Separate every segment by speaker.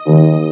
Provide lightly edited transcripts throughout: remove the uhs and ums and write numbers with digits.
Speaker 1: Hello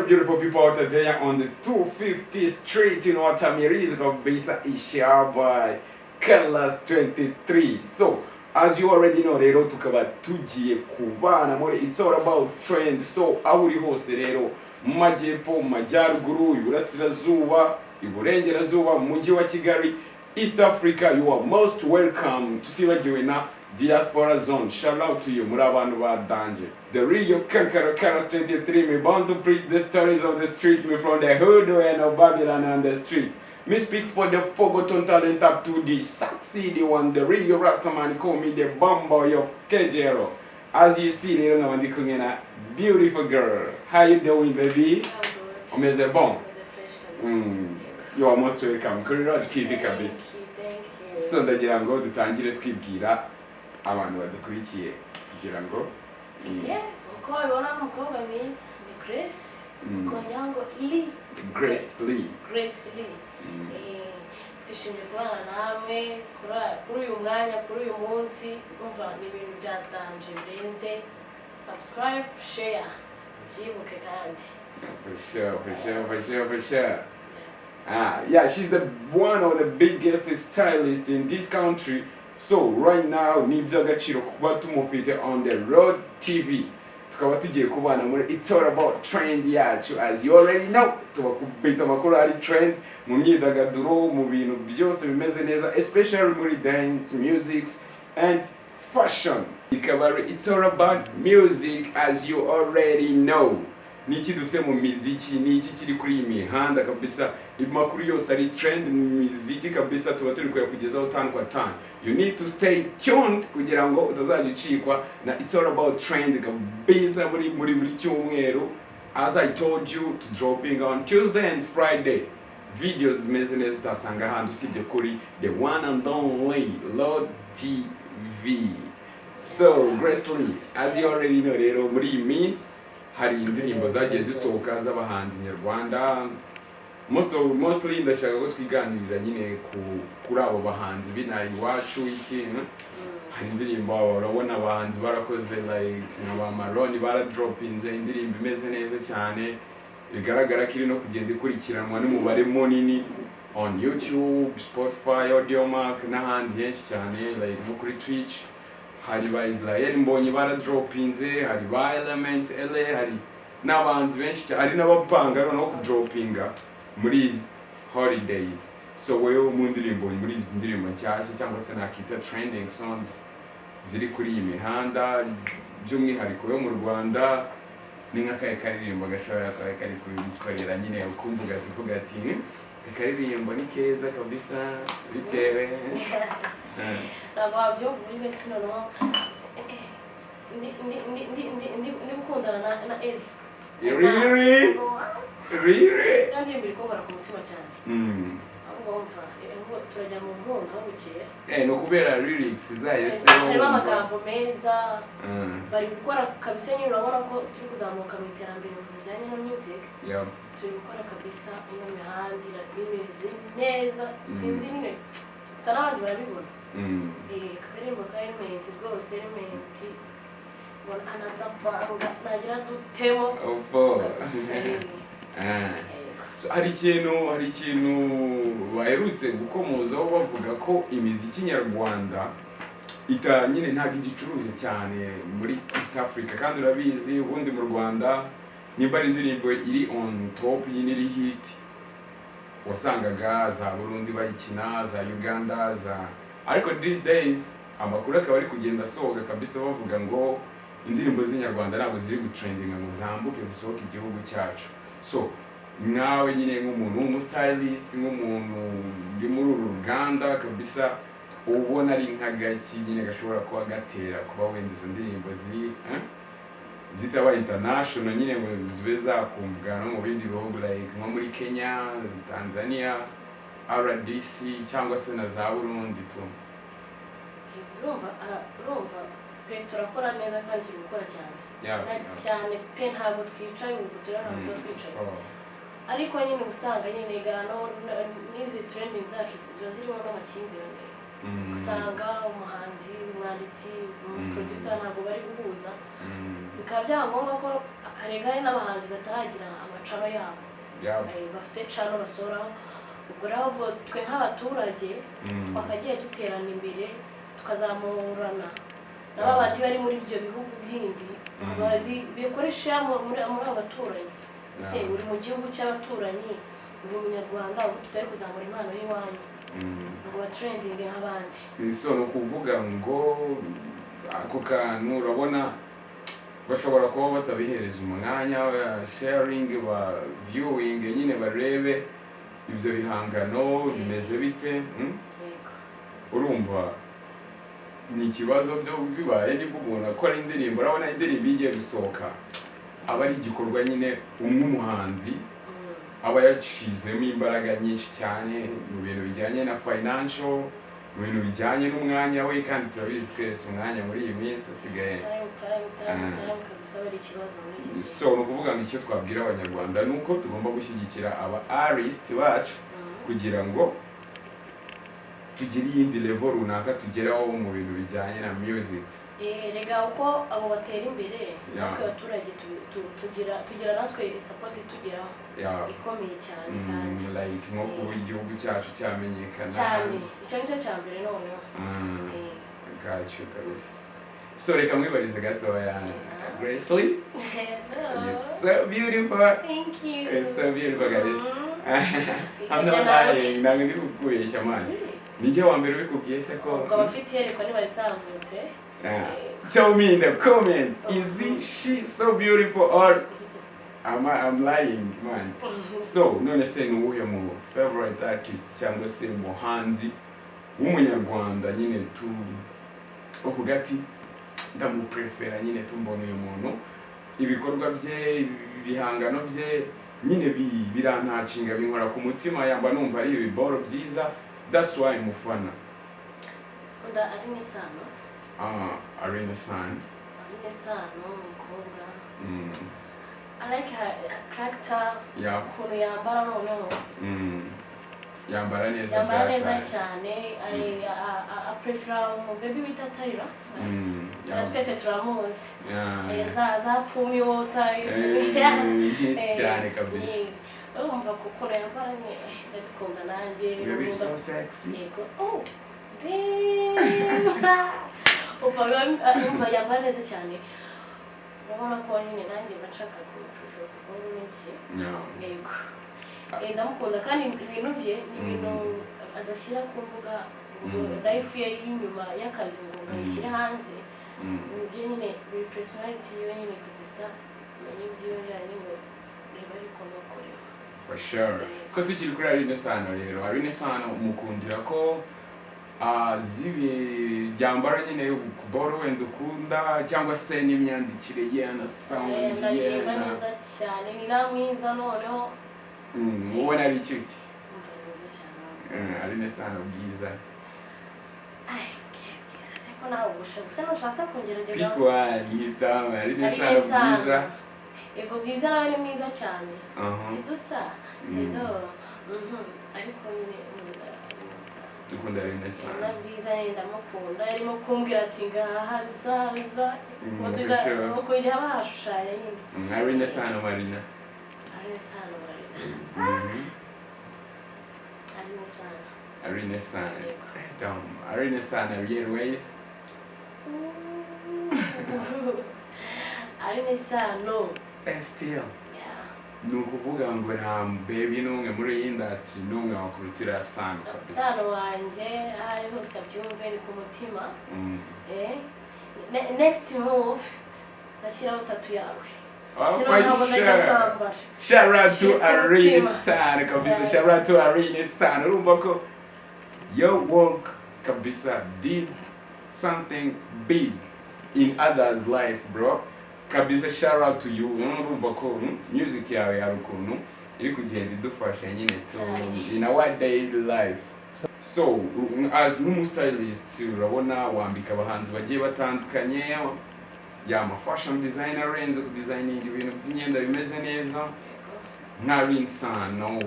Speaker 1: beautiful people out there on the 250th street, you know what time it is, Bwiza Isha by Gala's 23. So, as you already know, rero tukaba tugiye kubana muri it's all about trend. So, aho uri hose rero mu majyepfo, mu majyaruguru, iburasirazuba, iburengerazuba, mu mujyi wa Kigali, East Africa, you are most welcome. Tutibagiwe na Diaspora Zone. Shout out to you, muri abantu ba danger. The real Gala's 23, me bound to preach the stories of the street, me from the hood and of Babylon and the street. Me speak for the forgotten talent up to the succeeding one, the real Rastaman, call me the bomb boy of Kejero. As you see, they don't know a beautiful girl. How you doing, baby? I'm good. Omeze bon. You are most welcome. Kuri RODDY TV kabisa.
Speaker 2: Thank you.
Speaker 1: So ndagira ngo dutangire twibwira abantu badukurikiye kugira ngo
Speaker 2: uko babibona umukobwa mwiza ni Grace Konyango Lee.
Speaker 1: Grace Lee.
Speaker 2: Twishimiye kubana namwe kuri uyu mwanya, kuri uyu munsi, umva ni ibintu byatanje birenze. Subscribe, share, byibuke kandi.
Speaker 1: For sure. Yeah, she's the one of the biggest stylists in this country. So right now ni by'agaciro kuba tumufite on the RODDY TV. Tukaba tugiye kubana muri it's all about trend yacu, as you already know. Tubakubita amakuru ari trend mu myidagaduro, mu bintu byose bimeze neza, especially muri dance, music and fashion. It's all about music, as you already know. Niki dufite mu miziki, niki kiri kuri imihanda kabisa, amakuru yose ari trend mu miziki kabisa, tuba turi kuyakugezaho tanu kwa tanu. You need to stay tuned kugira ngo utazagicikwa na it's all about trend kabisa muri cyumweru. As I told you, to dropping on Tuesday and Friday. Videos zimeze neza utasanga handi usibye kuri the one and only RODDY TV. So, Grace Lee, as you already know, rero muri means hari indirimbo zagiye zisohoka z'abahanzi nyarwanda. Mostly ndashaka ko twiganirira nyine kuri abo bahanzi binayi iwacu ikintu. Hari indirimbo urabona abahanzi barakoze like nka Muri baradropinze indirimbo imeze neza cyane, bigaragara ko iri no kugenda ikurikiranwa n'umubare munini on YouTube, Spotify, Audiomack n'ahandi henshi cyane, like no kuri Twitch. Hari ba Israel mbonye baradropinze, hari ba Element LA, hari n'abanzi benshi cyane, hari n'abapanga no kudropinga muri holidays. So wewe mu ndirimbo muri izi ndirimbo nshyashya cyangwa se nakita trending songs ziri kuri iyi mihanda by'umwihariko yo mu Rwanda, ni nk'akaye karirimbo gashobora kari kubikorera nyine ukumvuga ati akaririmbo ni keza kabisa bitewe
Speaker 2: ntabwo wabyumva kino no ndi gukundana na Eli.
Speaker 1: Really?
Speaker 2: Kandi mbere ko barakumutima cyane. Ahubwo umva turajya mu mpundo aho bukera.
Speaker 1: No kubera lyrics zayo se
Speaker 2: harimo amagambo meza. Bari gukora kabisa, nyine urabona ko turi kuzamuka mu iterambere mu bijyanye na music. Turi gukora kabisa ino mihanda bimeze neza, sinzi nyine gusa n'abandi barabibona. Kakarimbo ka Element rwose, Element anadapanga nagira dutemo.
Speaker 1: So hari ikintu baherutse gukomozaho bavuga ko imiziki nyarwanda nyine ntabwo igicuruza cyane muri East Africa, kandi urabizi ubundi mu Rwanda nimba ari indirimbo iri on top nyine iri hit, wasangaga za Burundi bayikina, za Uganda, ariko these days amakuru akaba ari kugenda asohoka kabisa bavuga ngo indirimbo z'inyarwanda ntabwo ziri gutrendinga ngo zambuke zisohoke igihugu cyacu. So nawe nyine nk'umuntu w'umustylist, nk'umuntu uri muri uru ruganda kabisa, ubona ari nk'agaki nyine gashobora kuba gatera kuba wenda izo ndirimbo zitaba international nyine ngo zibe zakumvwa no mu bindi bihugu like nko muri Kenya, Tanzania, RDC cyangwa se na za Burundi tu.
Speaker 2: urumva pe turakora neza kandi turi gukora cyane cyane pe ntabwo twicaye ubu ntabwo twicaye ariko nyine usanga nyine gano n'izi trending zacu ziba zirimo n'amakimbirane usanga umuhanzi umwanditsi umuproducer ntabwo bari guhuza bikaba byangombwa ko hari n'abahanzi bataragira amacano yabo bafite cano basoraho ubwo rero twe nk'abaturage twakagiye duterana imbere tukazamurana n'abandi bari muri ibyo bihugu bindi bikoresha muri abaturanyi se uri mu gihugu cy'abaturanyi uri umunyarwanda ubu tutari kuzamura impano y'iwanyu ngo ba trending nk'abandi
Speaker 1: so no kuvuga ngo ako kantu urabona bashobora kuba batabihereza umwanya wa sharing wa viewing nyine barebe ibyo bihangano bimeze bite urumva ni ikibazo byo bibaye niba umuntu akora indirimbo urabona indirimbo igiye gusohoka aba ari igikorwa nyine umuhanzi aba yacizemo imbaraga nyinshi cyane mu bintu bijyanye na financial mu bintu bijyanye n'umwanya we kandi turabizi twese umwanya muri iyi minsi asigaye so ni ukuvuga ngo icyo twabwira abanyarwanda ni uko tugomba gushyigikira aba artist bacu kugira ngo tugire iyindi level runaka tugeraho mu bintu bijyanye na music
Speaker 2: rega uko abo batera imbere natwe abaturage tugira natwe support tugeraho ikomeye cyane kandi
Speaker 1: like nko kuba igihugu cyacu cyamenyekana
Speaker 2: cyane icyo nicyo cya mbere noneho
Speaker 1: gacu kabisa so reka mwibarize gatoya Gracely you're so beautiful.
Speaker 2: Thank you.
Speaker 1: You're so beautiful guys. I'm not lying ntabwo ndi kukubeshya mani nijye wa mbere ubikubwiye se ko
Speaker 2: ubwo abafite yerekwa nibaritambutse
Speaker 1: tell me in the comment is she so beautiful or I'm lying man. So none se ni uwuhe mu favorite artist cyangwa se muhanzi w'umunyarwanda nyine tu uvuga ati ndamuprefera nyine tumbona uyu muntu ibikorwa bye ibihangano bye nyine birantacinga binkora ku mutima yamba numva ari ibiboro byiza that's why mufana
Speaker 2: unda ari nisano
Speaker 1: ari nisano
Speaker 2: umukobwa I like her character ukuntu yambara noneho
Speaker 1: yambara neza
Speaker 2: cyane I prefer mu baby bita Tyra twese turamuzi za pumi wota
Speaker 1: cyane kabisa
Speaker 2: urumva kuko yambara ni ndabikunda nanjye
Speaker 1: baby so sexy
Speaker 2: umva yambara neza cyane urabona ko nyine nanjye bacaka ku prefer kuko n'iki yego ndamukunda kandi ibintu bye ni ibintu adashyira ku mbuga life ye y'inyuma y'akazi ngo ayishyire hanze ibyo nyine buri personality yiwe nyine kabisa umenye ibyiwe byari ngo reba ariko nukorera
Speaker 1: for sure. So tukiri kuri Arine Sano rero Arine Sano umukundira ko zibi byambara nyine kuboro wenda ukunda cyangwa se n'imyandikire ye na sound ye
Speaker 2: neza cyane ni namwiza noneho
Speaker 1: ubona ari cyo ki
Speaker 2: neza cyane
Speaker 1: Arine Sano Bwiza
Speaker 2: Bwiza se ko nawe gusa nushatse kongerageza
Speaker 1: pikwa yitama Arine Sano Bwiza
Speaker 2: ego Bwiza nawe ni mwiza cyane sidusa rero ariko nyine
Speaker 1: dukunda Arine Sano
Speaker 2: na Bwiza ndamukunda arimo kumbwira ati ngaha zaza muko iri abashushanya nyine
Speaker 1: Arine Sano Marina
Speaker 2: Arine Sano
Speaker 1: Arine Sano Arine Sano real ways
Speaker 2: Arine Sano
Speaker 1: still nukuvuga ngo nta baby n'umwe muri iyi industry n'umwe wakurutira Sano kabisa
Speaker 2: Sano wanje ari hose abyumve ni ku mutima next move ndashyiraho tatu yawe
Speaker 1: shout out to Arine Sano kabisa shout out to Arine Sano urumva ko your work kabisa did something big in others life bro kabisa shout out to you urumva ko music yawe ya rukuntu iri kugenda idufasha nyine to in our daily life. So as stylist urabona wambika abahanzi bagiye batandukanye ya fashion designer arenze ku designing ibintu by'imyenda bimeze neza nka rinsano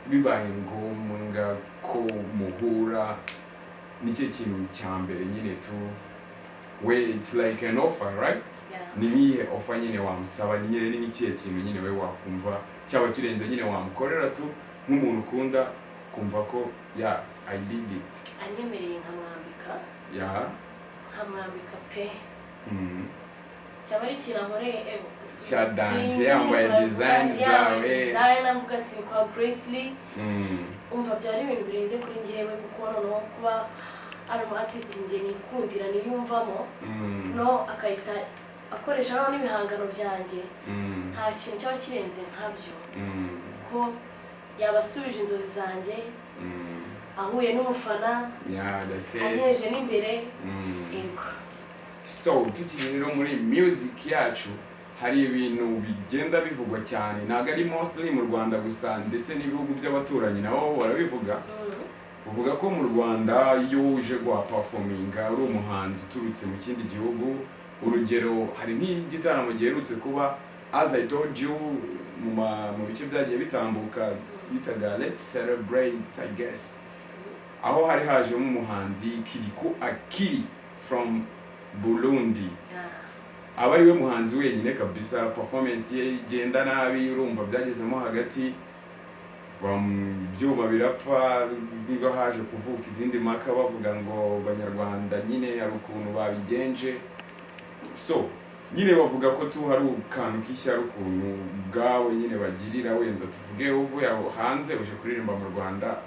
Speaker 1: bibaye ngombwa ko muhura nicyo kintu cya mbere nyine tu where it's like an offer, right? Ni nihe offer nyine wamusaba ni nyine n'ikihe kintu nyine we wakumva cyaba kirenze nyine wamukorera tu nk'umuntu ukunda kumva ko I did it.
Speaker 2: Anyemereye nkamwambika pe cyaba ari kinamore
Speaker 1: cyadanje yambaye design zawe
Speaker 2: design avuga ati kwa Gracely umva byari ibintu birenze kuri njyewe kuko noneho kuba ari artist nge nikundira niyumvamo no akayita akoresha no n'ibihangano byanjye nta kintu cyaba kirenze nkabyo ko yabasubije inzozi zanjye ahuye n'umufana anyeje n'imbere yego.
Speaker 1: So tukiri rero muri music yacu hari ibintu bigenda bivugwa cyane ntago ari mostly mu Rwanda gusa ndetse n'ibihugu by'abaturanyi nabo barabivuga uvuga ko mu Rwanda iyo uje gwa performinga uri umuhanzi uturutse mu kindi gihugu urugero hari nk'igitaramo giherutse kuba as I told you mu bice byagiye bitambuka bitaga Let's Celebrate I guess aho hari haje umuhanzi Kiri from Burundi aba ariwe muhanzi wenyine kabisa performance ye igenda nabi urumva byagezemo hagati byuma birapfa ngo haje kuvuka izindi maka bavuga ngo Banyarwanda nyine ari ukuntu babigenje. So nyine bavuga ko tu hari ukantu k'ishyari ukuntu bwawe nyine bagirira wenda tuvuge uvuye aho hanze uje kuririmba mu Rwanda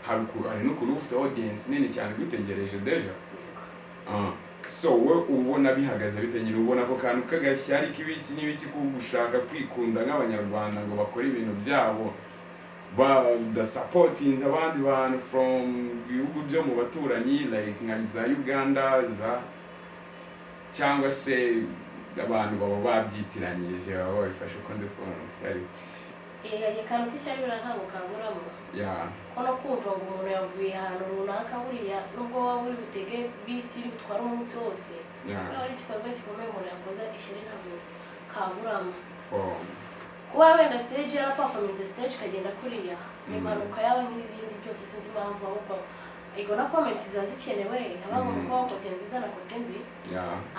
Speaker 1: hari n'ukuri ufite audience nini cyane gutegereje deja so we ubona bihagaze bite nyine ubona ko kantu kagashyari k'ibiki n'ibiki kugushaka kwikunda nk'Abanyarwanda ngo bakora ibintu byabo the supporting abandi bantu from bihugu byo mu baturanyi like nka za Uganda za cyangwa se abantu baba babyitiranyije baba bifashe uko ndikubona cyari
Speaker 2: kantu k'ishyari ntabwo kaburamo kono kumva ngo umuntu yavuye ahantu runaka buriya nubwo waba uri butege bisi iri gutwara umunsi wose ari igikorwa gikomeye umuntu yakoze ishyari ntabwo kaburamo kuba wenda stage yara performance stage kagenda kuriya ni impanuka yaba n'ibindi byose sinzi impamvu ahubwo ego na comment zazikenewe nabagomba kuba kote nziza na kote mbi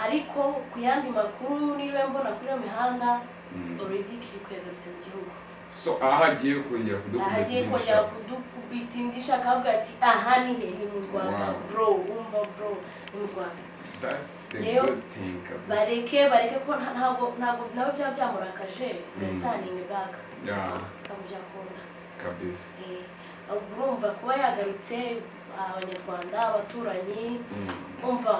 Speaker 2: ariko ku yandi makuru niwe mbona kuri iyo mihanda already kiri kwegarutse mu gihugu.
Speaker 1: So ahagiye kongera
Speaker 2: kudukubitindisha akavuga ati aha ni hehe mu Rwanda bro umva bro mu Rwanda.
Speaker 1: That's the good thing.
Speaker 2: bareke ko ntabwo nabo byamurakaje returning back ntabwo byakunda
Speaker 1: kabisa.
Speaker 2: Urumva kuba yagarutse Abanyarwanda abaturanyi umva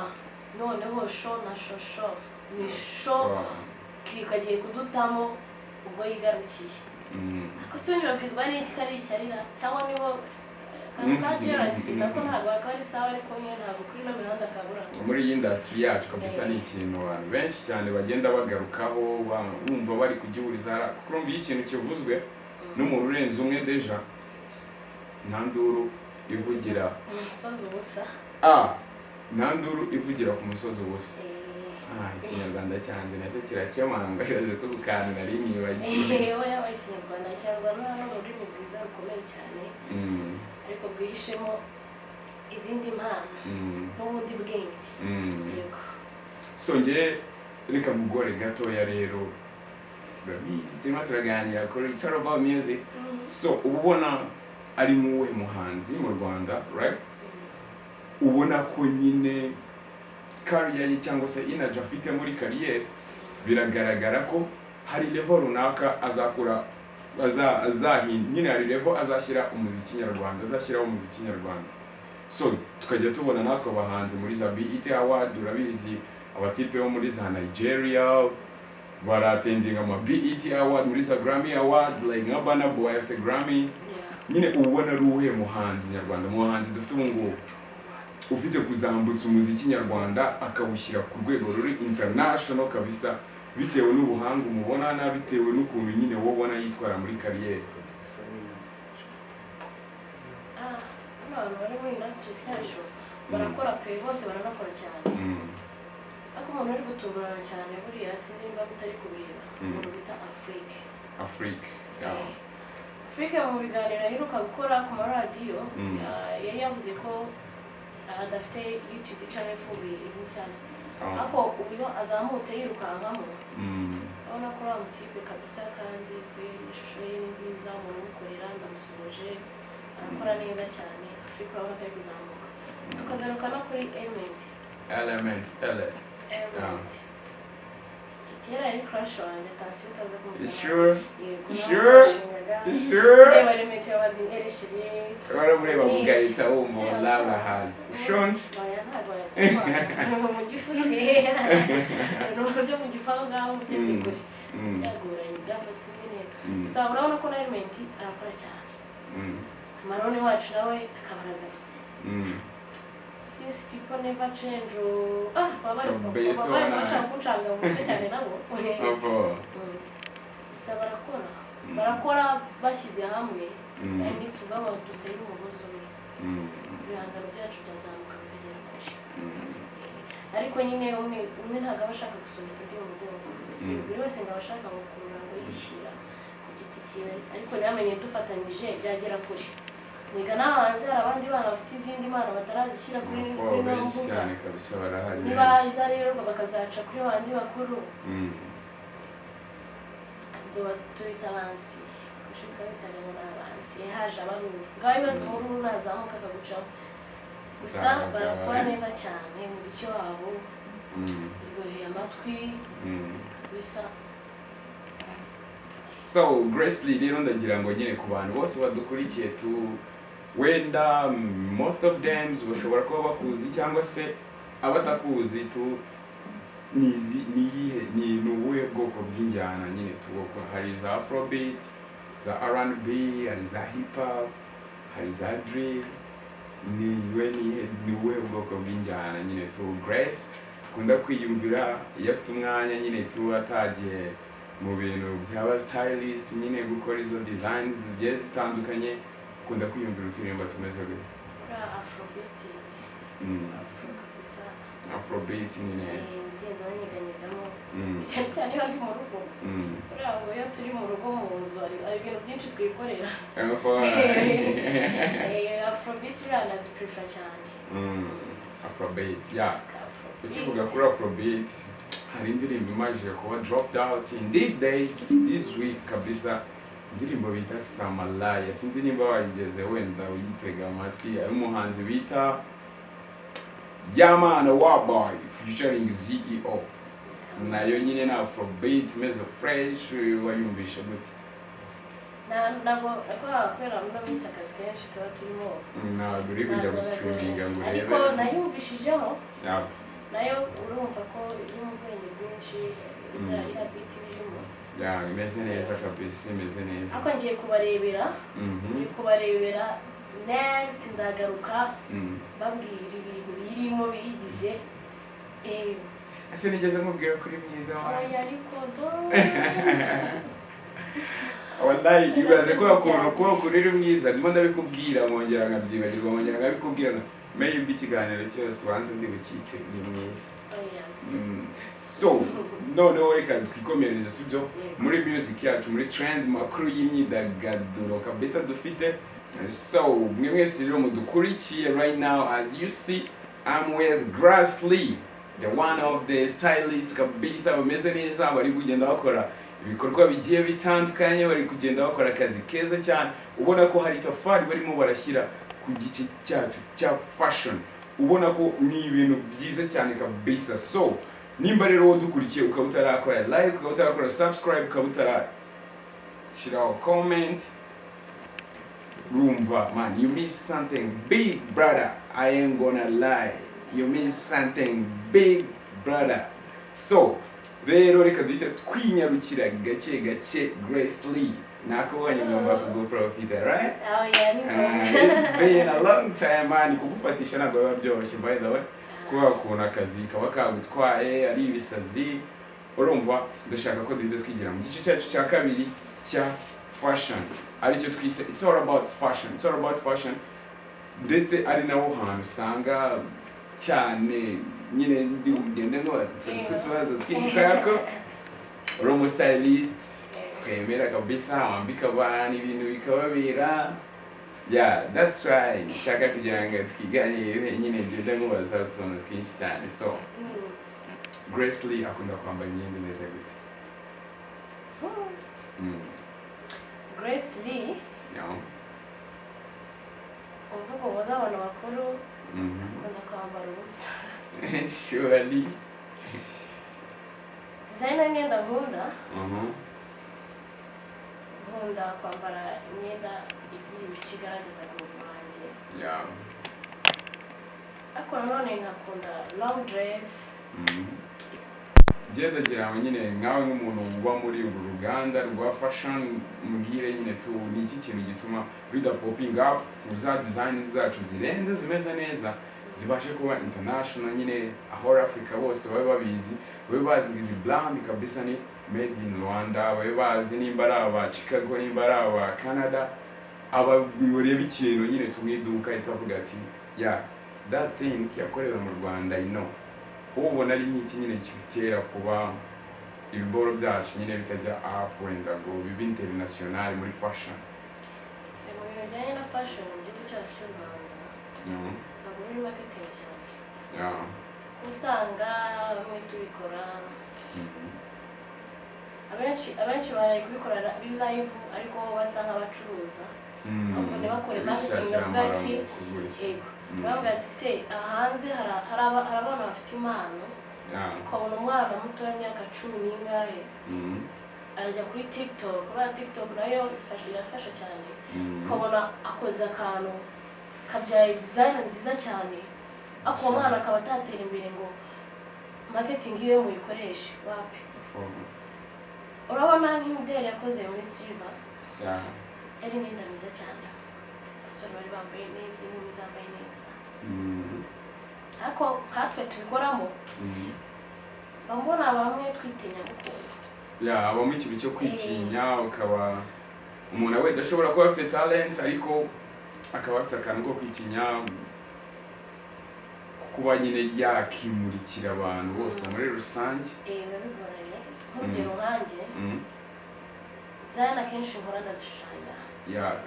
Speaker 2: noneho show na show ni show kikagiye kudutamo ubwo yigarukiye ko se babwirwa n'iki kari ishyarira cyangwa nibo ka jealousy nako ntabwo akari sawa ariko nyine ntabwo kuri no mihanda kabura
Speaker 1: muri industry yacu kabisa ni ikintu abantu benshi cyane bagenda bagarukaho bumva bari kugihuriza kurumva ikintu kivuzwe n'umuntu urenze umwe deja ntanduru ivugira
Speaker 2: umusozi ubusa
Speaker 1: ntanduru ivugira ku musozi ubusa. Ikinyarwanda cyanjye nacyo kirakemanga yoze ko gukana nari nibagiye
Speaker 2: yaba ikinyarwanda cyangwa n'ururimi rwiza rukomeye cyane ariko bwihishemo izindi mpano n'ubundi bwenge yego.
Speaker 1: So nge reka mugore gatoya rero turimo turaganira kuri it's all about music. So ubona ari muwe muhanzi mu Rwanda right ubona ko nyine career cyangwa se energy afite muri career biragaragara ko hari level runaka azakura nyine hari level azashyira umuziki nyarwanda azashyiraho umuziki nyarwanda. So tukajya tubona natwe abahanzi muri za BET Award urabizi abatipe bo muri za Nigeria baratendinga ama BET Award muri za Grammy Award like nka Burna Boy after Grammy nyine ubona ruhe muhanzi nyarwanda muhanzi dufite ubungubu ufite kuzambutsa umuziki nyarwanda akawushyira ku rwego ruri international kabisa bitewe n'ubuhanga umubona bitewe n'ukuntu nyine wowe ubona yitwara muri kariyeri?
Speaker 2: abantu bari muri industry yacu barakora pe bose baranakora cyane ariko umuntu uri gutungurana cyane buriya sinimba bitari kubireba umuntu bita Afrique mu biganiro aheruka gukora ku maradiyo yari yavuze ko adafite YouTube channel ifunguye inshyashya ariko uburyo azamutse yirukankamo urabona ko uriya mutipe kabisa kandi ishusho ye ni nziza umuntu umukorera ndamusoje arakora neza cyane Afrique urabona ko ari kuzamuka tukagaruka no kuri Element kera ari crush wanjye atansi utaza kumubona
Speaker 1: sure
Speaker 2: reba Element y'abandi erishiri
Speaker 1: baramureba mugahita wumva Laura has shonje mu gifu se n'uburyo mu gifu aho ngaho ugeze kure byagoranye byafatse nyine gusa urabona ko na Element arakora cyane Marone wacu nawe akabaragaritse these people never change baba bashaka kucanga mu mutwe cyane nabo gusa barakora bashyize hamwe kandi tugaba duseye umugozi umwe ibihangano byacu byazamuka bikagera kure ariko nyine umwe ntabwo aba ashaka gusunika undi mu mugongo buri wese ngo aba ashaka gukurura ngo yishyira ku giti cyiwe ariko namenye dufatanyije byagera kure niga n'ahanze hari abandi bana bafite izindi mpano batarazishyira kuri no mbuga nibaza rero bakazaca kuri bandi bakuru ubwo tubita abansi kushitwa bitaga n'abansi haje abaruru ngaho ibibazo umururu nazamuka akagucaho gusa barakora neza cyane umuziki wabo uryoheye amatwi kabisa. So Gracely rero ndagira ngo nyine ku bantu bose badukurikiye wenda most of them bashobora kuba bakuzi cyangwa se abatakuzi ni ubuhe bwoko bw'injyana nyine tuboko? Hari za Afrobeat, za R&B, hari za hip hop, hari za drill, ni ubuhe bwoko bw'injyana nyine Grace akunda kwiyumvira iyo afite umwanya nyine atagiye mu bintu by'aba stylist nyine gukora izo designs zigiye zitandukanye akunda kwiyumvira uturirimbo tumeze gute? Afrobeat ni neza
Speaker 2: ugenda wanyeganyegamo cyane iyo ndi mu rugo uriya ngo iyo turi mu rugo mu nzu hari ibintu byinshi twikorera Afrobeat uriya naziprefer cyane
Speaker 1: Afrobeat ukivuga kuri Afrobeat hari indirimbo imajije kuba dropped out in these days this week kabisa indirimbo bita Samalaya sinzi nimba wayigeze wenda uyitega amatwi umuhanzi bita Yamana Waboy featuring CEO nayo nyine na Afrobeat meze fresh wayumvisha gute?
Speaker 2: ntabwo akwera muri minsi akazi kenshi tuba turimo
Speaker 1: ntabwo uri kujya gustreaminga ngo urebe
Speaker 2: ariko nayumvishijeho nayo urumva ko iri mu bwenge bwinshi iriya beat birimo
Speaker 1: imeze neza kabisa imeze neza
Speaker 2: ariko ngiye kubarebera next nzagaruka babwira ibintu birimo biyigize
Speaker 1: ese nigeze nkubwira kuri mwiza wawe
Speaker 2: ariko
Speaker 1: wallahi ibaze ko akora ko kuri mwiza ndimo ndabikubwira mwongera nkabyibagirwa mwongera nkabikubwira maybe ikiganiro cyose wanze ndi bukite ni mwiza. So noneho reka twikomereze sibyo muri music yacu muri trend makuru y'imyidagaduro kabisa dufite. So mwese rero mudukurikiye right now as you see I'm with Gracely, the one of the stylists kabisa bameze neza bari kugenda bakora ibikorwa bigiye bitandukanye bari kugenda bakora akazi keza cyane ubona ko hari tafari barimo barashyira ku gice cyacu cya fashion ubona ko ni ibintu byiza cyane kabisa. So nimba rero dukurikiye ukaba utarakora like ukaba utarakora subscribe ukaba utarashyiraho comment rumva man you miss something big brother, I ain't gonna lie, you miss something big brother. So rero reka duhita twinyarukira gake Gracely nakubonye ngomba kuguprofita right?
Speaker 2: Oh yeah,
Speaker 1: it's been a long time man kugufatisha ntabwo biba byoroshye by the way kuba kuna akazi kaba kagutwaye ari ibisazi urumva ndashaka ko duhita twigira mu gice cyacu cya kabiri cya fashion aricyo twise it's all about fashion ndetse ari naho hantu usanga cyane nyine ndi ugende ntubaze tubazo twinshi kubera ko uri umusitayilist twemera kabisa wambika abantu ibintu bikababera that's right nshaka kugira ngo twiganire nyine ngende nkubaza utuntu twinshi cyane so Grace Lee akunda kwambara imyenda imeze gute?
Speaker 2: Grace Lee umvugo woza abantu bakuru akunda kwambara ubusa
Speaker 1: surely
Speaker 2: designer imyenda nkunda nkunda kwambara imyenda igiye ikigaragaza umuntu wanjye ariko nanone nkakunda long dress
Speaker 1: ndagira nyine nkawe nk'umuntu uba muri uru ruganda rwa fashion mubwire nyine tu ni iki kintu gituma bida popping up za design zacu zirenze zimeze neza zibashe kuba international nyine aho Africa bose babe babizi babe bazi izi brand kabisa ni made in Rwanda babe bazi nimba ari aba Chicago nimba ari aba Canada abagureba ikintu nyine tumwiduka itavuga ati that thing yakorewe mu Rwanda ubona ari nk'iki nyine kibitera kuba ibiboro byacu nyine bitajya up wenda ngo bibe international muri fashion
Speaker 2: mu bintu bijyanye na fashion mu gihugu cyacu cy'u Rwanda ntabwo biri marketing cyane usanga bamwe tubikora abenshi bari kubikora live ariko basa nk'abacuruza ahubwo ntibakore marketing bavuga ati yego bavuga ati se hanze hari abantu bafite impano ukabona umwana muto w'imyaka 10 n'ingahe arajya kuri TikTok nayo irafasha cyane ukabona akoze akantu kabyaye design nziza cyane ako umwana akaba atatera imbere ngo marketing iwe muyikoreshe wapi urabona nk'imideli yakoze muri silver yari imyenda myiza cyane abasore bari bambaye neza inkumi zambaye neza ariko nkatwe tubikoramo bambona bamwe twitinya gukunda
Speaker 1: abamo ikibi cyo kwitinya ukaba umuntu wenda ashobora kuba afite talent ariko akaba afite akantu ko kwitinya kuba nyine yakimurikira abantu bose muri rusange
Speaker 2: nabigoranye nk'urugero nkanjye zana kenshi nkora ndazishushanya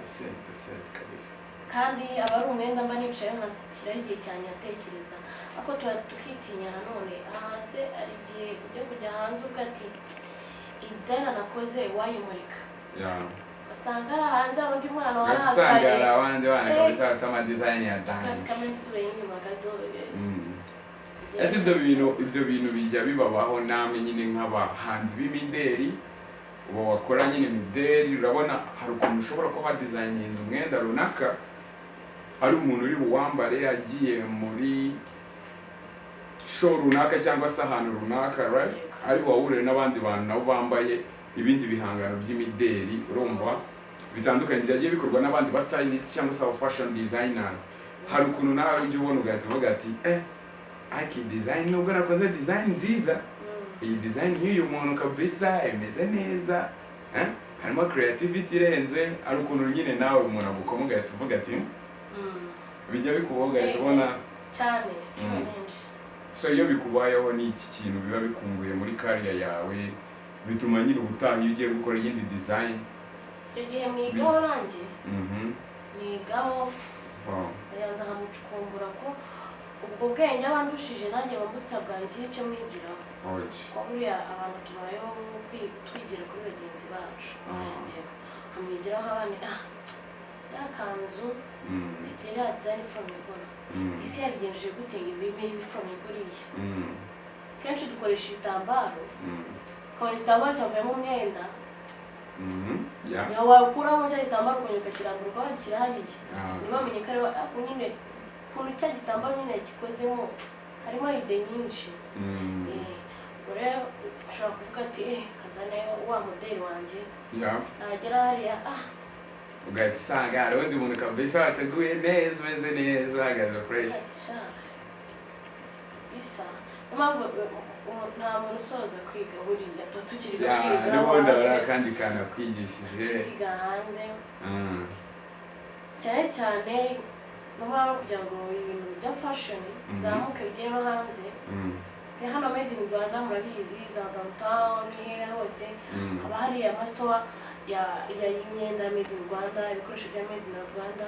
Speaker 1: set kabisa
Speaker 2: kandi aba ari umwenda mba nicaye nkashyiraho igihe cyane atekereza ariko tukitinya nanone hanze ari igihe ujya kujya hanze uvuga ati iyi design nakoze wayimurika ugasanga ari hanze hari undi mwana warakaye
Speaker 1: usanga hari abandi bana kabisa bafite amadesign ya dance
Speaker 2: kamensuye inyuma gato
Speaker 1: ese ibyo bintu bijya bibabaho namwe nyine nk'abahanzi b'imideli uba wakora nyine imideli urabona hari ukuntu ushobora kuba wadesigninze umwenda runaka ari umuntu uri buwambare agiye muri show runaka cyangwa se ahantu runaka right ari wawure n'abandi bantu nabo bambaye ibindi bihangano by'imideli urumva bitandukanye byagiye bikorwa n'abandi ba stylist cyangwa se aba fashion designers hari ukuntu nawe ujye ubona ugahita uvuga ati aki design nubwo nakoze design nziza iyi design y'uyu muntu kabisa imeze neza harimo creativity irenze ari ukuntu nyine nawe umuntu agukoma ugahita uvuga ati bijya bikubaho ugahita ubona
Speaker 2: cyane
Speaker 1: so iyo bikubayeho ni iki kintu biba bikunguye muri career yawe bituma nyine ubutaha iyo ugiye gukora iyindi design
Speaker 2: icyo gihe mwigaho nanjye mwigaho yanza nkamucukumbura ko ubwo bwenge abandushije nanjye bamusabwa ngire icyo mwigiraho Burya abantu tubayeho twigira kuri bagenzi bacu amwigiraho abandi yakanzu ifite ya design from Gala isi yabigenje gute ibimeye from Gala kenshi dukoresha ibitambaro kandi igitambaro cyavuyemo umwenda wakuramo cya gitambaro ukongera ukakirambura ukagishyira hariya ntibamenye ko ari nyine ukuntu cya gitambaro nyine gikozemo harimo ide nyinshi rero ushobora kuvuga ati kazane wa modeli wanjye nagera hariya
Speaker 1: ugahita usanga hari undi muntu kabisa wateguye neza umeze neza uhagaze fresh
Speaker 2: bisa impamvu nta muntu usoza kwiga buriya tuba tukiri
Speaker 1: kwiga n'ubundi abari akandi kantu akwigishije
Speaker 2: kwiga hanze cyane cyane n'umwanya wo kugira ngo ibintu bya fashion bizamuke bigere no hanze hano made in Rwanda murabizi za downtown hehe hose haba hari amasitowa y'imyenda made in Rwanda ibikoresho bya made in Rwanda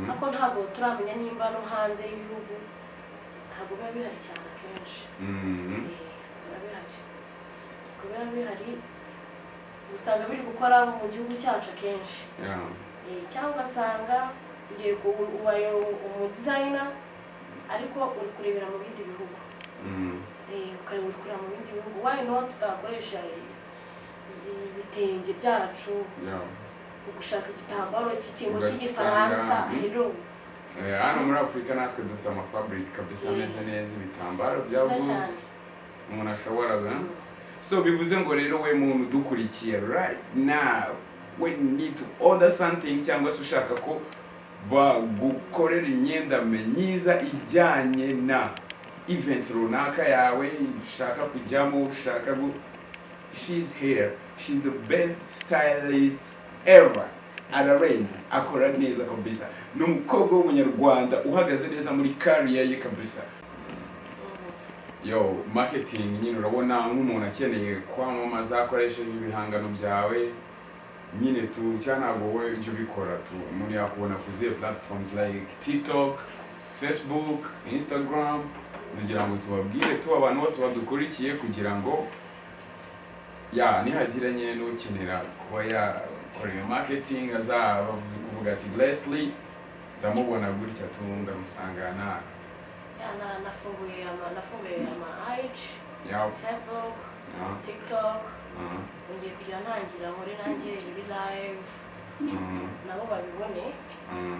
Speaker 2: ariko ntabwo turamenya nimba no hanze y'ibihugu ntabwo biba bihari cyane akenshi biba bihari usanga biri gukora mu gihugu cyacu akenshi cyangwa ugasanga ugiye ubaye umudizayina ariko uri kurebera mu bindi bihugu ukabikurira mu bindi bihugu why not tutakoresha ibitenge byacu ugushaka igitambaro cy'ikingo cy'igifaransa
Speaker 1: hano muri Afurika natwe dufite amafabrika kabisa ameze neza ibitambaro bya good umuntu ashoboraga so bivuze ngo rero we muntu dukurikiye right now when you need to order something cyangwa se ushaka ko bagukorera imyenda myiza ijyanye na event runaka yawe ushaka kujyamo ushaka she's here, she's the best stylist ever ararenze akora neza kabisa n'umukobwa w'umunyarwanda uhagaze neza muri career ye kabisa yo marketing nyine urabona nk'umuntu akeneye kwamamaza akoresheje ibihangano byawe nyine tu cyanago we icyo bikora tu umuntu yakubona kuziye platforms like TikTok, Facebook, Instagram kugira ngo tubabwire tu abantu bose badukurikiye kugira ngo nihagira nyine n'ukenera kuba yakorera marketing azavuga ati Leslie ndamubona gutya tu ndamusangana
Speaker 2: nafunguye ama IG Facebook TikTok ngiye kugira ntangira nkore nanjye ibi live nabo babibone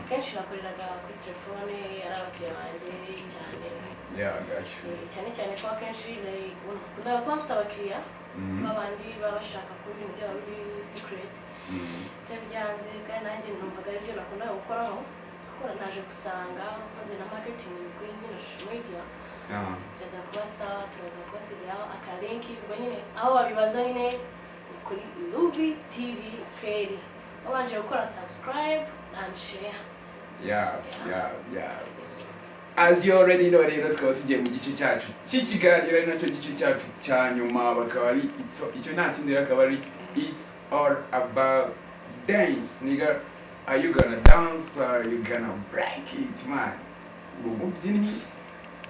Speaker 2: kenshi nakoreraga kuri telefone ari abakiriya banjye cyane cyane cyane ko akenshi ndaga kuba mfite abakiriya babandi baba bashaka kuba ibintu byabo biri secret byanze kandi nanjye numvaga aribyo nakundaga gukoraho kuko naje gusanga maze na marketing kuri zino social media yaza kubasa turaza kubasigira akalinki ubwo nyine aho babibaza nyine kuri RODDY TV Feri wabanje gukora subscribe and share
Speaker 1: as you already know rero twaba tugiye mu gice cyacu cy'ikiganiro ari nacyo gice cyacu cya nyuma bakaba ari icyo nta kindi rero akaba ari it's all about dance nigga. Are you gonna dance or are you gonna break it man? Umubyinnyi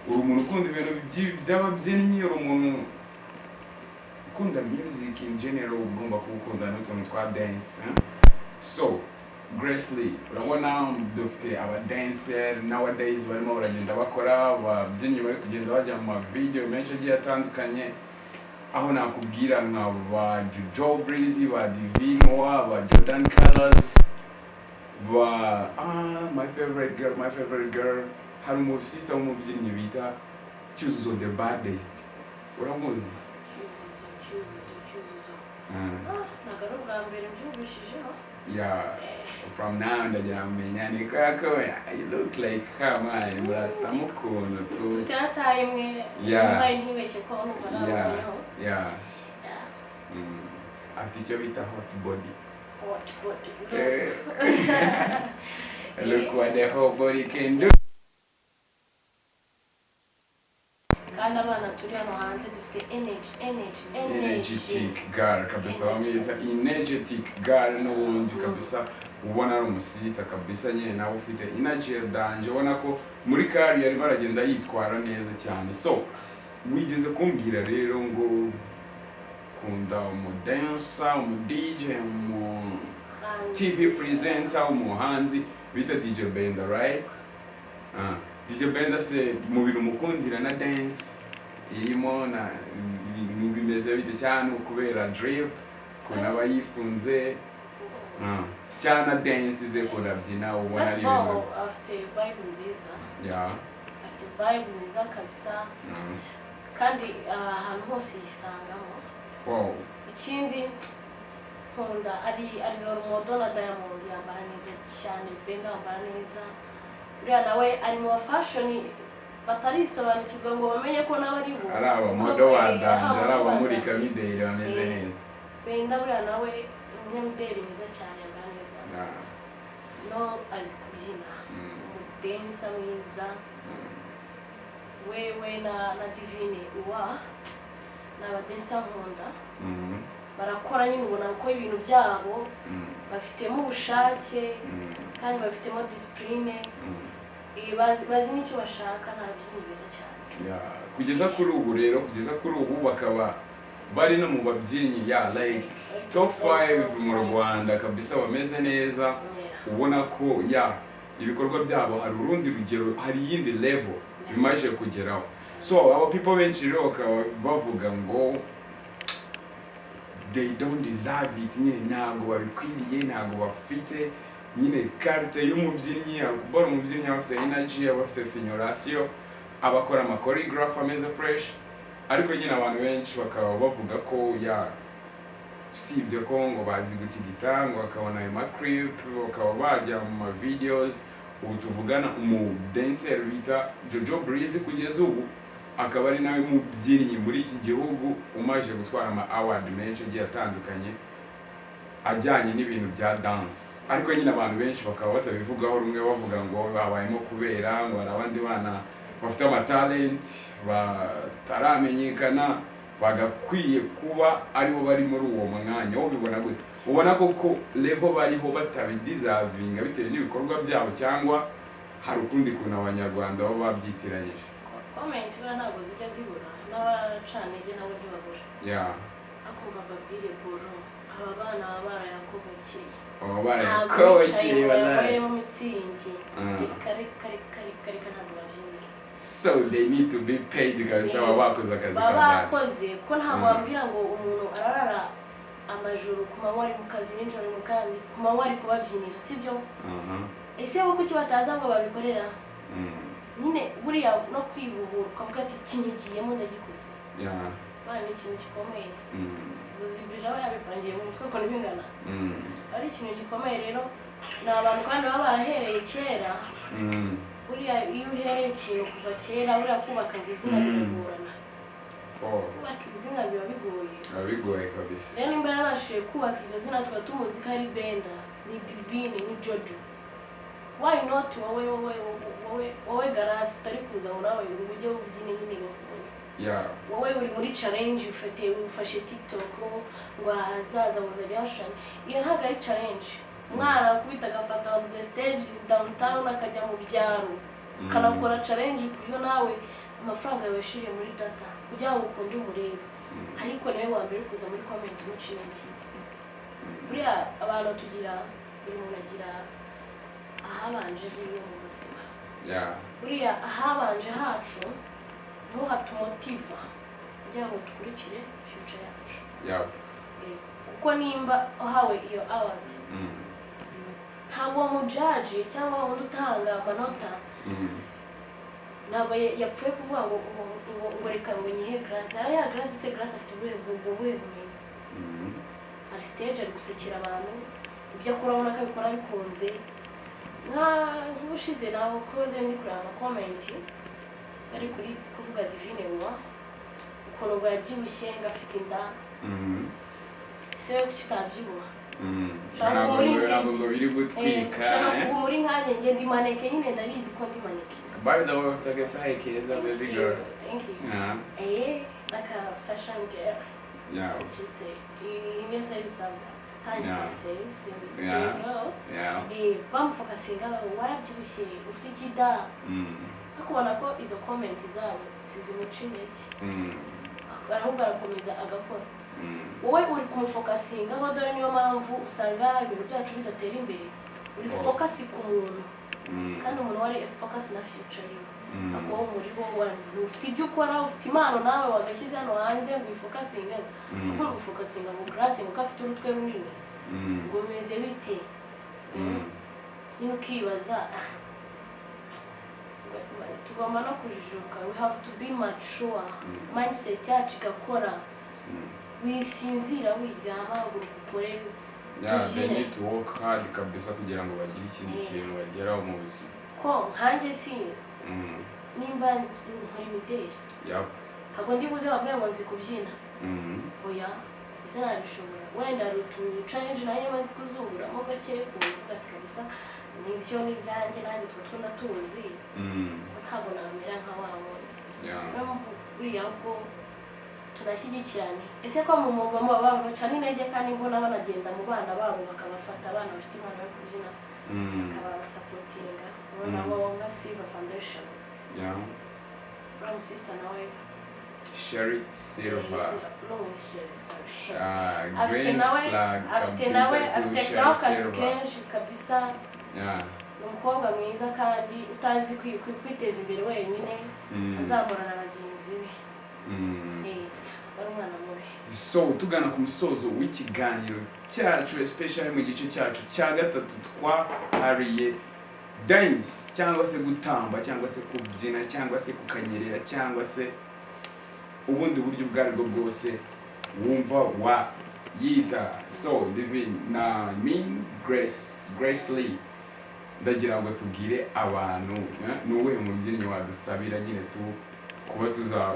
Speaker 1: uri umuntu ukunda ibintu by'ababyinnyi uri umuntu ukunda music in general ugomba kubukunda n'utuntu twa dance so Gracely urabona dufite aba dancer nowadays barimo baragenda bakora ababyinnyi bari kugenda bajya mu video menshi agiye atandukanye aho nakubwira nka ba Jojo Breezy ba Divino ba Jordan Colors ba my favorite girl hari umu sister w'umubyinnyi bita Cyuzuzo the baddest uramuzi
Speaker 2: nagaru bwa mbere byubishijeho
Speaker 1: from now ndagira menya ni kako you look like her man murasa mukuntu tu
Speaker 2: tutataye imwe mbaye ntibeshye ko numva
Speaker 1: afite icyo bita hot body look what the whole body can do.
Speaker 2: Kandi abana turi hano hanze dufite
Speaker 1: energetic girl kabisa bamwita energetic girl n'ubundi kabisa ubona ari umusista kabisa nyine nawe ufite energy danje ubona ko muri career yari baragenda yitwara neza cyane so wigeze kumbwira rero ngo kunda umu dancer umu DJ umu TV presenter umuhanzi bita DJ Benda right DJ Benda se mu bintu mukundira na dance irimo na bimeze bite cyane kubera drip kuna bayifunze cyane dance ze kurabyina ubona ari
Speaker 2: ibintu afite vibe nziza afite vibe nziza kabisa kandi ahantu hose yisangamo ikindi nkunda ari role model na Diamond yambara neza cyane Benda yambara neza uriya nawe ari mu fashion batarisobanukirwa ngo bamenye ko n'abari bo
Speaker 1: ari abamodo wadanje ari abamurika mideli bameze neza
Speaker 2: benda buriya nawe umunyamideli mwiza cyane yambaye neza no azi kubyina umudensa mwiza wewe na divine uwa n'abadensa nkunda barakora nyine ubona ko ibintu byabo bafitemo ubushake kandi bafitemo discipline bazi n'icyo bashaka n'ababyinnyi beza cyane
Speaker 1: kugeza kuri ubu rero bakaba bari no mu babyinnyi like top 5 mu Rwanda kabisa bameze neza ubona ko ibikorwa byabo hari urundi rugero hari yindi level bimaje kugeraho so aba people benshi rero bakaba bavuga ngo they don't deserve it nyine ntabwo babikwiriye ntabwo bafite nyine carte y'umubyinnyi akubara umubyinnyi afite energy abafite fignoration abakora ama choreograph ameze fresh ariko nyine abantu benshi bakaba bavuga ko usibye ko ngo bazi gutigita ngo bakabona ama clip bakaba bajya mu videos ubu tuvugana umu dancer bita Jojo Breeze kugeza ubu akaba ari nawe mubyinnyi muri iki gihugu umaje gutwara ama award menshi agiye atandukanye ajyanye n'ibintu bya dance ariko nyine abantu benshi bakaba batabivugaho rumwe bavuga ngo babayemo kubera ngo abandi bana bafite ama talent bataramenyekana bagakwiye kuba aribo bari muri uwo mwanya wo bibona gute ubona ko level bariho batabideservinga bitewe n'ibikorwa byabo cyangwa hari ukundi kuntu abanyarwanda bo babyitiranyije
Speaker 2: comment ntabwo zijya zibura n'abacanege nabo ntibabura akumva babwire boro aba bana barayakobokiye barayakobokiye mu mitsingi kare ntabwo babyinira
Speaker 1: so they need to be paid kabisa bakoze akazi
Speaker 2: bakoze ko ntabwo wambwira ngo umuntu ararara amajoro ku manywa ari mu kazi n'ijoro mu kandi ku manywa ari kubabyinira sibyo ese bo kuki bataza ngo babikorera nyine buriya no kwibuhura ukavuga ati kinyigiyemo ndagikoze bana ni ikintu gikomeye ubuzibije aho yabipangiye mu mutwe ko nibingana ari ikintu gikomeye rero ni abantu kandi baba barahereye kera buriya iyo uhereye ikintu kuva kera buriya kubaka izina biragorana kubaka izina biba
Speaker 1: bigoye kabisa
Speaker 2: rero nimba yarabashije kubaka iryo zina tukaba tumuzi ko ari Benda ni Divine ni Jojo why not wowe garasi utari kuza ngo nawe ujye ubyine nyine bakubone wowe uri muri challenge ufashe TikTok ngo ahazaza muzajya hashanya iyo ntabwo ari challenge umwana akubita agafata on the stage downtown akajya mu byaro ukanakora challenge kuyo nawe amafaranga yawe yashiriye muri data kugira ngo ukunde umurebe ariko niwe wa mbere kuza muri comment umucinenti buriya abantu tugira buri muntu agira ahabanje rero mu buzima buriya ahabanje hacu niho hatumotiva kugira ngo dukurikire future yacu kuko nimba uhawe iyo award ntabwo mujaji cyangwa undi utanga amanota ntabwo yapfuye kuvuga ngo reka ngo nyihe grace ya grace se grace afite ubumenyi ari stage ari gusekera abantu ibyo akora ubona ko abikora bikunze nk'ubushize naho koze ndi kureba ama comment bari kuri kuvuga Divine uwa ukuntu ngo yabyibushye ngo afite inda se we kuki utabyibuha ushaka kuba muri nkanya njye ndi maneke nyine ndabizi ko ndi maneke
Speaker 1: by the way ufite agatahe keza baby girl
Speaker 2: thank you like a fashion girl just he says some time says bamufokasinga warabyibushye ufite ikida akubona ko izo comment zabo sizimuca intege ahubwo arakomeza agakora wowe uri kumufokasinga aho dore niyo mpamvu usanga ibintu byacu bidatera imbere uri focus ku muntu kandi umuntu wari focus na future yiwe ako muri wowe ufite ibyo ukora ufite impano nawe wagashyize hano hanze ngo ufokasinge ahubwo gufokasinga ngo grace ngo afite urutwe runini ngo bimeze bite niba ukibaza tugomba no kujijuka we have to be mature mindset yacu igakora wisinzira wiryama uri gukore
Speaker 1: they need to work hard kabisa kugira ngo bagire ikindi kintu bageraho mu buzima
Speaker 2: ko nkanjye si nimba nkora imideli ntabwo ndi buze bamwe ngo nzi kubyina oya ese nabishobora wenda challenge nayo maze kuzunguramo gake kuvuga ati kabisa nibyo n'ibyanjye nanjye twakunda tuzi ntabwo namera nka wa wundi buriya bwo tunashyigikirane ese ko mu mama babo baca n'intege kandi mbona banagenda mu bana babo bakabafata abana bafite impano yo kubyina bakabasapotinga ubona ngo nka Silver Foundation uriya sister nawe
Speaker 1: Sherry Silver
Speaker 2: no Sherry sorry
Speaker 1: afite
Speaker 2: nawe akazi kenshi kabisa umukobwa mwiza kandi utazi kwiteza imbere wenyine azamura na bagenzi be bari umwana mubi.
Speaker 1: So tugana ku musozo w'ikiganiro cyacu especially mu gice cyacu cya gatatu twahariye dance cyangwa se gutamba cyangwa se kubyina cyangwa se kukanyerera cyangwa se ubundi buryo bwari bwo bwose wumva wa yita. So living na Grace Lee ndagira ngo tubwire abantu nuwe mubyinnyi wadusabira nyine kuba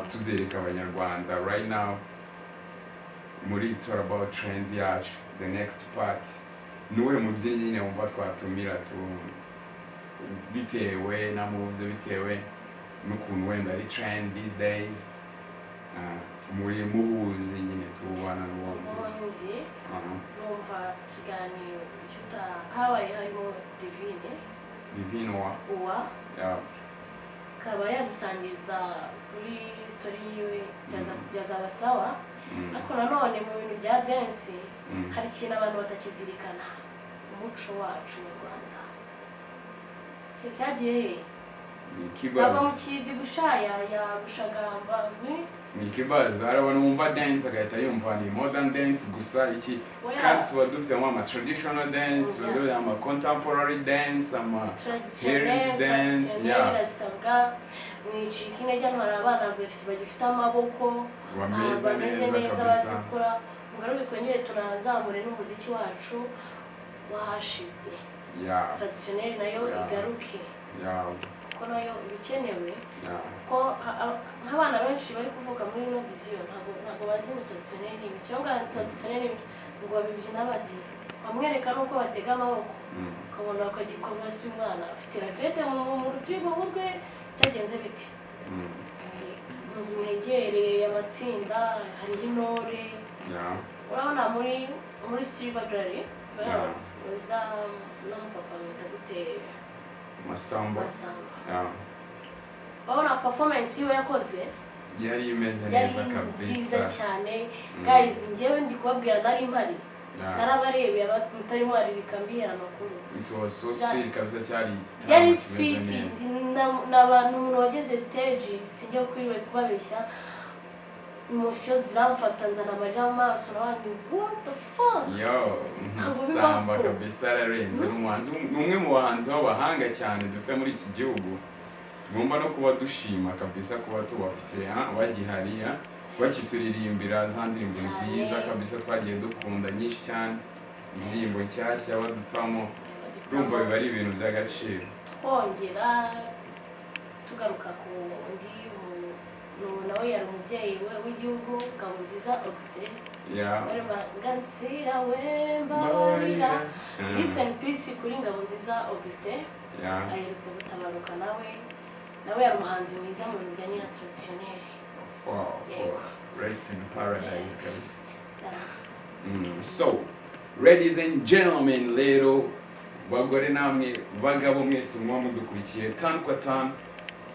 Speaker 1: tuzereka abanyarwanda right now muri It's All About Trend yacu the next part nuwe mubyinnyi nyine wumva twatumira bitewe na moves bitewe n'ukuntu wenda ari trend these days muri muhuzi nyine tubana n'ubundi
Speaker 2: numva ikiganiro cyuta habaye harimo Divine uwa kaba yadusangiriza kuri story yiwe byazaba sawa ariko nanone mu bintu bya dance hari ikintu abantu batakizirikana umuco wacu mu Rwanda byagiye ntabwo mukizi gushaya gushagamba
Speaker 1: ni kibazo hari abantu bumva dance agahita yumva ni modern dance gusa iki kandi tuba dufitemo ama traditional dance tuba ama contemporary dance ama series dance
Speaker 2: birasabwa mwicika intege hano hari abana bagifite amaboko bameze neza bazikora mugaruke twongere tunazamure n'umuziki wacu wahashize traditionnel nayo igaruke ko nayo bikenewe ko nk'abana benshi bari kuvuka muri ino vision ntabwo bazi traditionnel n'ibiki cyangwa traditionnel ngo babibyina bati bamwereka nuko batega amaboko ukabona bakagikoma si umwana afite ragrete mu rutigo rwe byagenze biti mwegere amatsinda hariho intore urabona muri Silver Gallery uza n'umupapa wita gute
Speaker 1: Masamba
Speaker 2: babona performance yiwe yakoze
Speaker 1: yari imeze neza kabisa
Speaker 2: nziza cyane guys njyewe ndi kubabwira nari mpari narabarebeye mutarimo aribikambira amakuru
Speaker 1: it was so sweet kabisa
Speaker 2: cyari sweet n'abantu wageze stage sijya kubabeshya emotion ziramfata nzana amarira mu maso n'abandi what the fuck
Speaker 1: Masamba kabisa ararenze n'umuhanzi umwe mu bahanzi b'abahanga cyane dufite muri iki gihugu tugomba no kuba dushima kabisa kuba tubafite bagihariya bakituririmbira za ndirimbo nziza kabisa twagiye dukunda nyinshi cyane indirimbo nshyashya badutamo urumva biba ari ibintu by'agaciro
Speaker 2: twongera tugaruka ku ndi nawe yari umubyeyi w'igihugu Ngabonziza Augustin ngansira wembabarira peace and peace kuri Ngabonziza Augustin aherutse gutabaruka nawe yari umuhanzi mwiza mu bintu bijyanye na traditionnel.
Speaker 1: Rest in paradise guys. So ladies and gentlemen, rero bagore namwe bagabo mwese mwa mudukurikiye tanu kwa tanu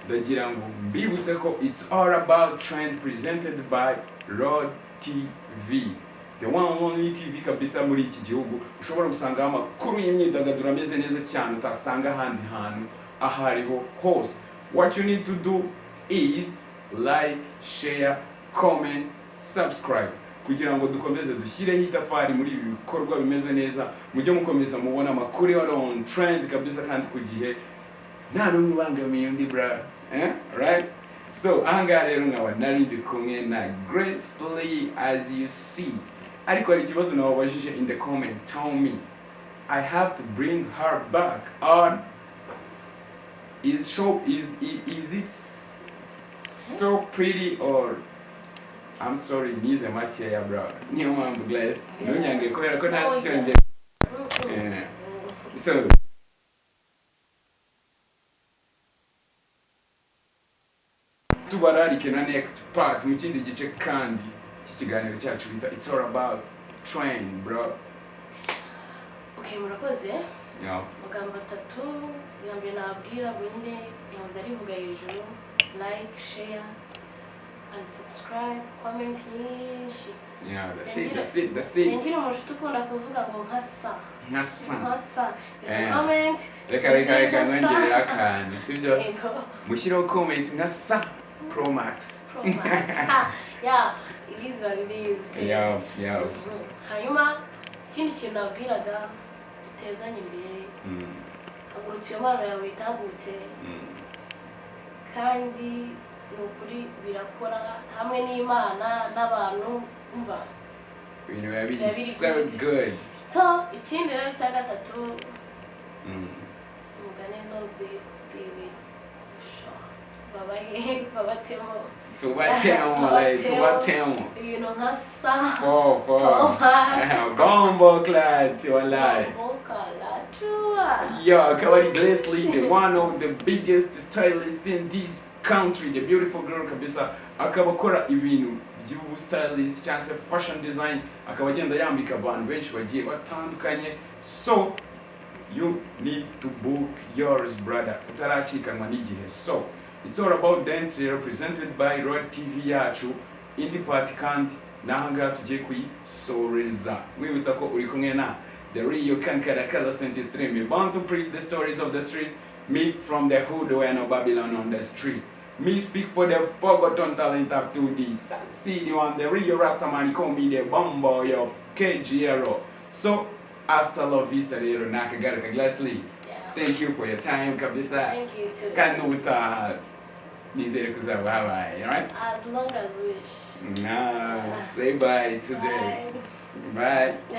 Speaker 1: ndagira ngo mbibutse ko It's All About Trend presented by RODDY TV, the one and only TV kabisa muri iki gihugu ushobora gusanga amakuru y'imyidagaduro ameze neza cyane utasanga ahandi hantu ahariho hose. What you need to do is like, share, comment, subscribe kugira ngo dukomeze dushyireho itafari muri ibi bikorwa bimeze neza mujye mukomeza mubona amakuru y'ari on trend kabisa kandi ku gihe nta n'umwe ubangamiye undi bra right. So ahangaha rero nkaba nari ndi kumwe na Grace Lee as you see, ariko hari ikibazo nababajije in the comment, tell me I have to bring her back on is it so pretty or I'm sorry nize makeya bro niyo mpamvu glass ntunyange kubera ko nta cyonge so tubararike na next part mu kindi gice kandi cy'ikiganiro cyacu bita it's all about train bro.
Speaker 2: Okay, murakoze.
Speaker 1: Yeah.
Speaker 2: Magambo atatu yambye nabwira bonyine yahoze arivuga hejuru, like, share and subscribe, comment nyinshi.
Speaker 1: Yeah, that's it.
Speaker 2: Ngira umushuti ukunda kuvuga ngo nkasa.
Speaker 1: Nkasa.
Speaker 2: Comment.
Speaker 1: Reka nongera akandi, sibyo? Mushyiraho comment nkasa Pro Max.
Speaker 2: Yeah, it is what it is.
Speaker 1: Yeah.
Speaker 2: Hanyuma ikindi kintu nabwiraga dutezanye imbere. Agurutse iyo mpano yawe itagutse. Kandi nukuri birakora hamwe n'Imana n'abantu umva.
Speaker 1: Ibintu biba so good.
Speaker 2: So ikindi rero cya gatatu umugane no baby babatemo ibintu nka sa
Speaker 1: bombo clad wallahi yo Kawari Glassley, the one of the biggest stylists in this country, the beautiful girl kabisa, akaba akora ibintu by'ubu stylist cyangwa se fashion design, akaba agenda yambika abantu benshi bagiye batandukanye. So you need to book yours brother, utaracikanwa n'igihe. So it's all about dance represented by RODDY TV yacu indi party kandi nahanga tugiye kuyisoreza. Mwibutsa ko uri kumwe na the real Kankara Colors 23. Me born to preach the stories of the street. Me from the hood where no Babylon on the street. Me speak for the forgotten talent of 2D. Succeed on the real Rastaman, call me the bomboy of KGRO. So, hasta la vista, the Nakagara Glassley. Thank you for your time, kabisa.
Speaker 2: Thank you too.
Speaker 1: Kanuta nizere kuzabaha, alright?
Speaker 2: As long as wish.
Speaker 1: No, say bye today. Bye.